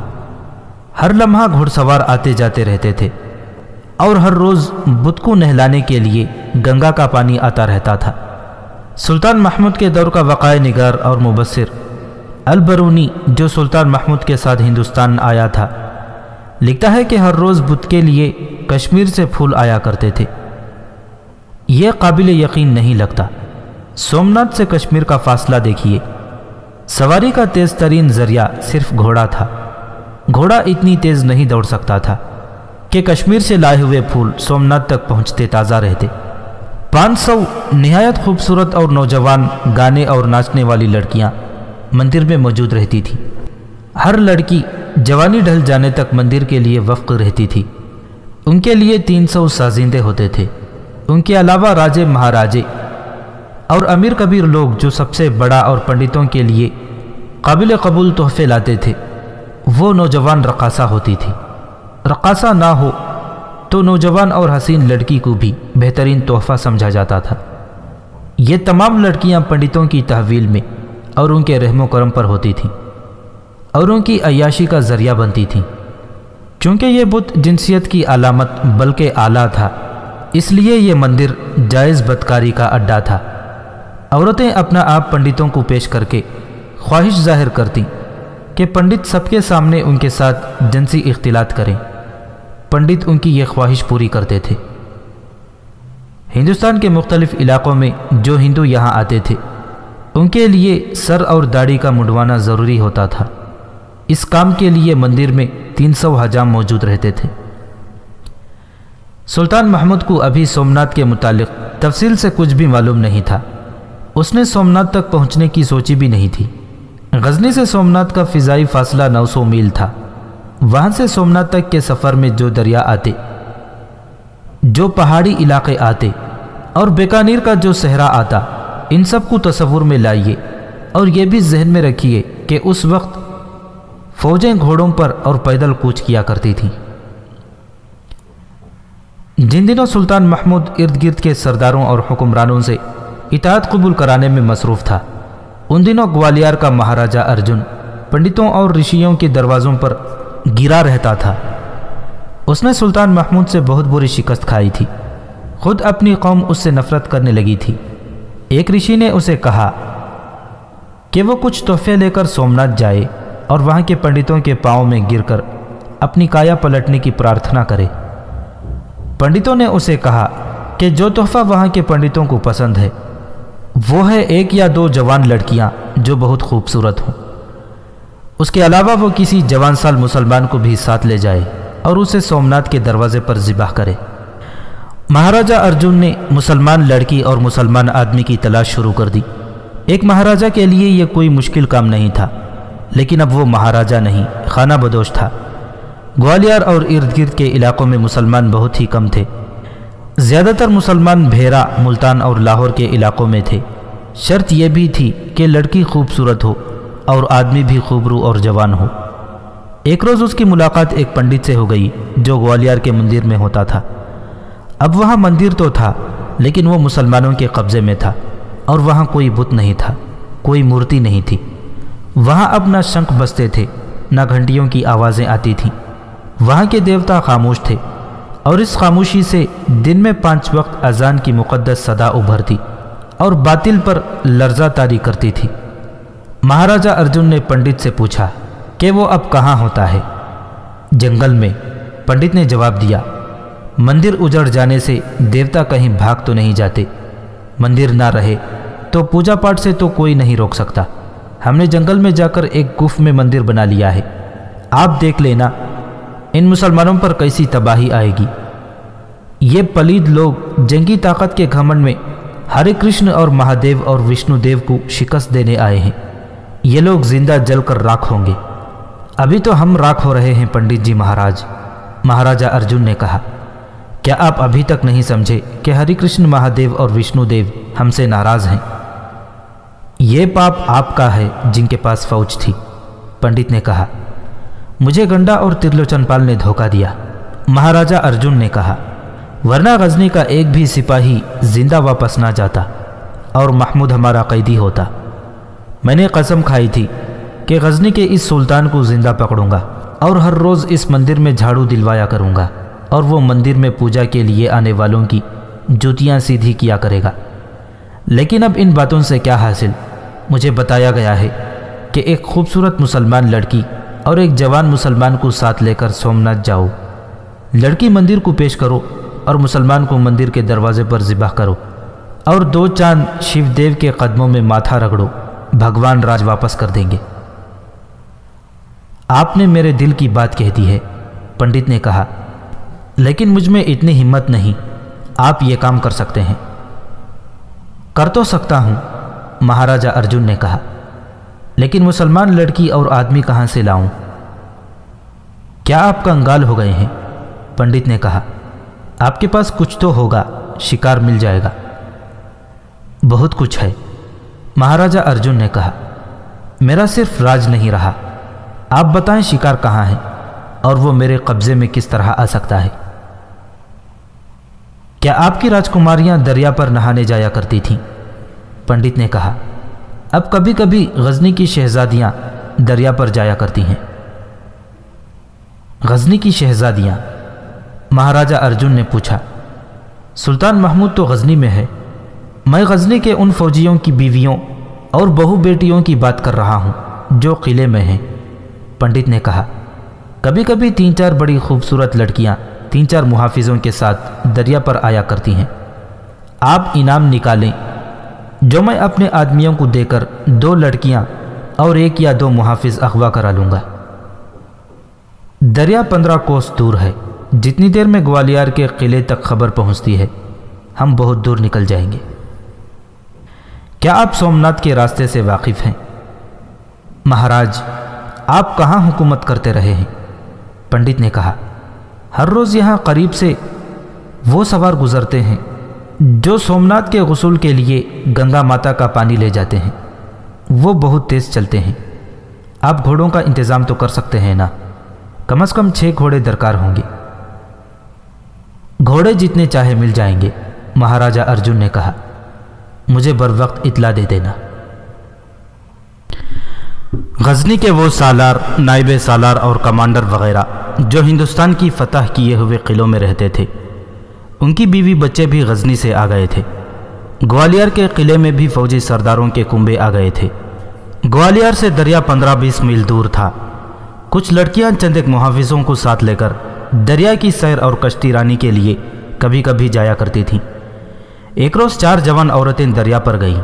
ہر لمحہ گھڑ سوار آتے جاتے رہتے تھے اور ہر روز بت کو نہلانے کے لیے گنگا کا پانی آتا رہتا تھا۔ سلطان محمود کے دور کا وقائع نگار اور مبصر البرونی جو سلطان محمود کے ساتھ ہندوستان آیا تھا لکھتا ہے کہ ہر روز بت کے لیے کشمیر سے پھول آیا کرتے تھے۔ یہ قابل یقین نہیں لگتا۔ سومناتھ سے کشمیر کا فاصلہ دیکھیے۔ سواری کا تیز ترین ذریعہ صرف گھوڑا تھا۔ گھوڑا اتنی تیز نہیں دوڑ سکتا تھا کہ کشمیر سے لائے ہوئے پھول سومناتھ تک پہنچتے تازہ رہتے۔ 500 نہایت خوبصورت اور نوجوان گانے اور ناچنے والی لڑکیاں مندر میں موجود رہتی تھیں۔ ہر لڑکی جوانی ڈھل جانے تک مندر کے لیے وفق رہتی تھی۔ ان کے لیے 300 سازندے ہوتے تھے۔ ان کے علاوہ راجے مہاراجے اور امیر کبیر لوگ جو سب سے بڑا اور پنڈتوں کے لیے قابل قبول تحفے لاتے تھے وہ نوجوان رقاصہ ہوتی تھی۔ رقاصہ نہ ہو تو نوجوان اور حسین لڑکی کو بھی بہترین تحفہ سمجھا جاتا تھا۔ یہ تمام لڑکیاں پنڈتوں کی تحویل میں اور ان کے رحم و کرم پر ہوتی تھیں اور ان کی عیاشی کا ذریعہ بنتی تھیں۔ چونکہ یہ بت جنسیت کی علامت بلکہ اعلیٰ تھا اس لیے یہ مندر جائز بدکاری کا اڈا تھا۔ عورتیں اپنا آپ پنڈتوں کو پیش کر کے خواہش ظاہر کرتیں کہ پنڈت سب کے سامنے ان کے ساتھ جنسی اختلاط کریں۔ پنڈت ان کی یہ خواہش پوری کرتے تھے۔ ہندوستان کے مختلف علاقوں میں جو ہندو یہاں آتے تھے ان کے لیے سر اور داڑھی کا منڈوانا ضروری ہوتا تھا۔ اس کام کے لیے مندر میں 300 حجام موجود رہتے تھے۔ سلطان محمود کو ابھی سومناتھ کے متعلق تفصیل سے کچھ بھی معلوم نہیں تھا۔ اس نے سومناتھ تک پہنچنے کی سوچی بھی نہیں تھی۔ غزنی سے سومناتھ کا فضائی فاصلہ 900 میل تھا۔ وہاں سے سومناتھ تک کے سفر میں جو دریا آتے، جو پہاڑی علاقے آتے اور بیکانیر کا جو صحرا آتا، ان سب کو تصور میں لائیے اور یہ بھی ذہن میں رکھیے کہ اس وقت فوجیں گھوڑوں پر اور پیدل کوچ کیا کرتی تھیں۔ جن دنوں سلطان محمود ارد گرد کے سرداروں اور حکمرانوں سے اطاعت قبول کرانے میں مصروف تھا، ان دنوں گوالیار کا مہاراجہ ارجن پنڈتوں اور رشیوں کے دروازوں پر گرا رہتا تھا۔ اس نے سلطان محمود سے بہت بری شکست کھائی تھی۔ خود اپنی قوم اس سے نفرت کرنے لگی تھی۔ ایک رشی نے اسے کہا کہ وہ کچھ تحفے لے کر سومناتھ جائے اور وہاں کے پنڈتوں کے پاؤں میں گر کر اپنی کایا پلٹنے کی پرارتھنا کرے۔ پنڈتوں نے اسے کہا کہ جو تحفہ وہاں کے پنڈتوں کو پسند ہے وہ ہے 1 یا 2 جوان لڑکیاں جو بہت خوبصورت ہوں۔ اس کے علاوہ وہ کسی جوان سال مسلمان کو بھی ساتھ لے جائے اور اسے سومناتھ کے دروازے پر ذبح کرے۔ مہاراجہ ارجن نے مسلمان لڑکی اور مسلمان آدمی کی تلاش شروع کر دی۔ ایک مہاراجہ کے لیے یہ کوئی مشکل کام نہیں تھا، لیکن اب وہ مہاراجہ نہیں، خانہ بدوش تھا۔ گوالیار اور ارد گرد کے علاقوں میں مسلمان بہت ہی کم تھے۔ زیادہ تر مسلمان بھیرا، ملتان اور لاہور کے علاقوں میں تھے۔ شرط یہ بھی تھی کہ لڑکی خوبصورت ہو اور آدمی بھی خوبرو اور جوان ہو۔ ایک روز اس کی ملاقات ایک پنڈت سے ہو گئی جو گوالیار کے مندر میں ہوتا تھا۔ اب وہاں مندر تو تھا لیکن وہ مسلمانوں کے قبضے میں تھا اور وہاں کوئی بت نہیں تھا، کوئی مورتی نہیں تھی۔ وہاں اب نہ شنکھ بجتے تھے، نہ گھنٹیوں کی آوازیں آتی تھیں۔ وہاں کے دیوتا خاموش تھے اور اس خاموشی سے دن میں 5 وقت اذان کی مقدس صدا ابھرتی اور باطل پر لرزہ طاری کرتی تھی۔ مہاراجہ ارجن نے پنڈت سے پوچھا کہ وہ اب کہاں ہوتا ہے؟ جنگل میں، پنڈت نے جواب دیا۔ مندر اجڑ جانے سے دیوتا کہیں بھاگ تو نہیں جاتے؟ مندر نہ رہے تو پوجا پاٹ سے تو کوئی نہیں روک سکتا۔ ہم نے جنگل میں جا کر ایک گف میں مندر بنا لیا ہے، آپ دیکھ لینا ان مسلمانوں پر کیسی تباہی آئے گی۔ یہ پلید لوگ جنگی طاقت کے گھمنڈ میں ہرے کرشن اور مہادیو اور وشنو دیو کو شکست دینے آئے ہیں۔ یہ لوگ زندہ جل کر راکھ ہوں گے۔ ابھی تو ہم راکھ ہو رہے ہیں پنڈت جی مہاراج، مہاراجہ ارجن نے کہا۔ کیا آپ ابھی تک نہیں سمجھے کہ ہری کرشن مہادیو اور وشنو دیو ہم سے ناراض ہیں؟ یہ پاپ آپ کا ہے جن کے پاس فوج تھی، پنڈت نے کہا۔ مجھے گنڈا اور ترلوچن پال نے دھوکہ دیا، مہاراجہ ارجن نے کہا، ورنہ غزنی کا ایک بھی سپاہی زندہ واپس نہ جاتا اور محمود ہمارا قیدی ہوتا۔ میں نے قسم کھائی تھی کہ غزنی کے اس سلطان کو زندہ پکڑوں گا اور ہر روز اس مندر میں جھاڑو دلوایا کروں گا اور وہ مندر میں پوجا کے لیے آنے والوں کی جوتیاں سیدھی کیا کرے گا۔ لیکن اب ان باتوں سے کیا حاصل؟ مجھے بتایا گیا ہے کہ ایک خوبصورت مسلمان لڑکی اور ایک جوان مسلمان کو ساتھ لے کر سومناتھ جاؤ۔ لڑکی مندر کو پیش کرو اور مسلمان کو مندر کے دروازے پر ذبح کرو اور 2 چاند شیو دیو کے قدموں میں ماتھا رگڑو، بھگوان راج واپس کر دیں گے۔ آپ نے میرے دل کی بات کہہ دی ہے، پنڈت نے کہا، لیکن مجھ میں اتنی ہمت نہیں۔ آپ یہ کام کر سکتے ہیں؟ کر تو سکتا ہوں، مہاراجہ ارجن نے کہا، لیکن مسلمان لڑکی اور آدمی کہاں سے لاؤں؟ کیا آپ کنگال ہو گئے ہیں؟ پنڈت نے کہا، آپ کے پاس کچھ تو ہوگا، شکار مل جائے گا۔ بہت کچھ ہے، مہاراجہ ارجن نے کہا، میرا صرف راج نہیں رہا۔ آپ بتائیں شکار کہاں ہے اور وہ میرے قبضے میں کس طرح آ سکتا ہے؟ کیا آپ کی راجکماریاں دریا پر نہانے جایا کرتی تھیں؟ پنڈت نے کہا، اب کبھی کبھی غزنی کی شہزادیاں دریا پر جایا کرتی ہیں۔ غزنی کی شہزادیاں؟ مہاراجہ ارجن نے پوچھا۔ سلطان محمود تو غزنی میں ہے، میں غزنی کے ان فوجیوں کی بیویوں اور بہو بیٹیوں کی بات کر رہا ہوں جو قلعے میں ہیں، پنڈت نے کہا۔ کبھی کبھی 3-4 بڑی خوبصورت لڑکیاں 3-4 محافظوں کے ساتھ دریا پر آیا کرتی ہیں۔ آپ انعام نکالیں جو میں اپنے آدمیوں کو دے کر 2 لڑکیاں اور 1 یا 2 محافظ اغوا کرا لوں گا۔ دریا 15 کوس دور ہے، جتنی دیر میں گوالیار کے قلعے تک خبر پہنچتی ہے ہم بہت دور نکل جائیں گے۔ کیا آپ سومناتھ کے راستے سے واقف ہیں؟ مہاراج، آپ کہاں حکومت کرتے رہے ہیں؟ پنڈت نے کہا، ہر روز یہاں قریب سے وہ سوار گزرتے ہیں جو سومناتھ کے غسل کے لیے گنگا ماتا کا پانی لے جاتے ہیں۔ وہ بہت تیز چلتے ہیں۔ آپ گھوڑوں کا انتظام تو کر سکتے ہیں نا؟ کم از کم 6 گھوڑے درکار ہوں گے۔ گھوڑے جتنے چاہے مل جائیں گے، مہاراجہ ارجن نے کہا، مجھے بر وقت اطلاع دے دینا۔ غزنی کے وہ سالار، نائب سالار اور کمانڈر وغیرہ جو ہندوستان کی فتح کیے ہوئے قلعوں میں رہتے تھے، ان کی بیوی بچے بھی غزنی سے آ گئے تھے۔ گوالیار کے قلعے میں بھی فوجی سرداروں کے کنبے آ گئے تھے۔ گوالیار سے دریا 15-20 میل دور تھا۔ کچھ لڑکیاں چند ایک محافظوں کو ساتھ لے کر دریا کی سیر اور کشتی رانی کے لیے کبھی کبھی جایا کرتی تھیں۔ ایک روز 4 جوان عورتیں دریا پر گئیں۔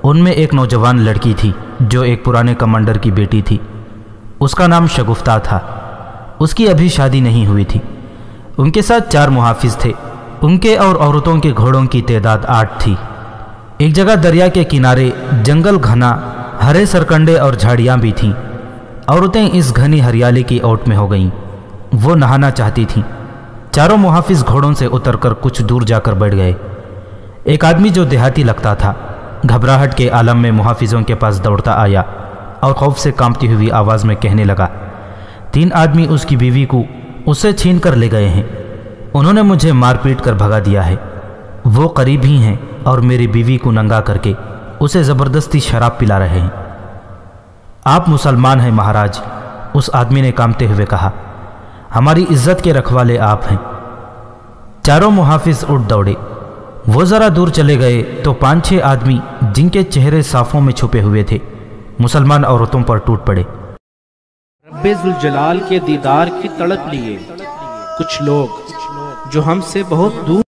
ان میں ایک نوجوان لڑکی تھی جو ایک پرانے کمانڈر کی بیٹی تھی۔ اس کا نام شگفتہ تھا۔ اس کی ابھی شادی نہیں ہوئی تھی۔ ان کے ساتھ 4 محافظ تھے۔ ان کے اور عورتوں کے گھوڑوں کی تعداد 8 تھی۔ ایک جگہ دریا کے کنارے جنگل گھنا، ہرے سرکنڈے اور جھاڑیاں بھی تھیں۔ عورتیں اس گھنی ہریالی کی اوٹ میں ہو گئیں۔ وہ نہانا چاہتی تھیں۔ چاروں محافظ گھوڑوں سے اتر کر کچھ دور جا کر بیٹھ گئے۔ ایک آدمی جو دیہاتی لگتا تھا گھبراہٹ کے عالم میں محافظوں کے پاس دوڑتا آیا اور خوف سے کانپتی ہوئی آواز میں کہنے لگا، 3 آدمی اس کی بیوی کو اس سے چھین کر لے گئے ہیں۔ انہوں نے مجھے مار پیٹ کر بھگا دیا ہے۔ وہ قریب ہی ہیں اور میری بیوی کو ننگا کر کے اسے زبردستی شراب پلا رہے ہیں۔ آپ مسلمان ہیں مہاراج، اس آدمی نے کانپتے ہوئے کہا، ہماری عزت کے رکھوالے آپ ہیں۔ چاروں محافظ اٹھ دوڑے۔ وہ ذرا دور چلے گئے تو 5-6 آدمی جن کے چہرے صافوں میں چھپے ہوئے تھے مسلمان عورتوں پر ٹوٹ پڑے۔ رب ذوالجلال کے دیدار کی تڑپ لیے کچھ لوگ جو ہم سے بہت دور